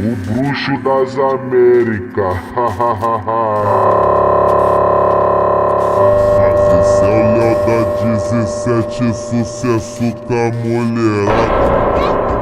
O bruxo das Américas. Mas esse é o Léo da 17, sucesso com a mulherada.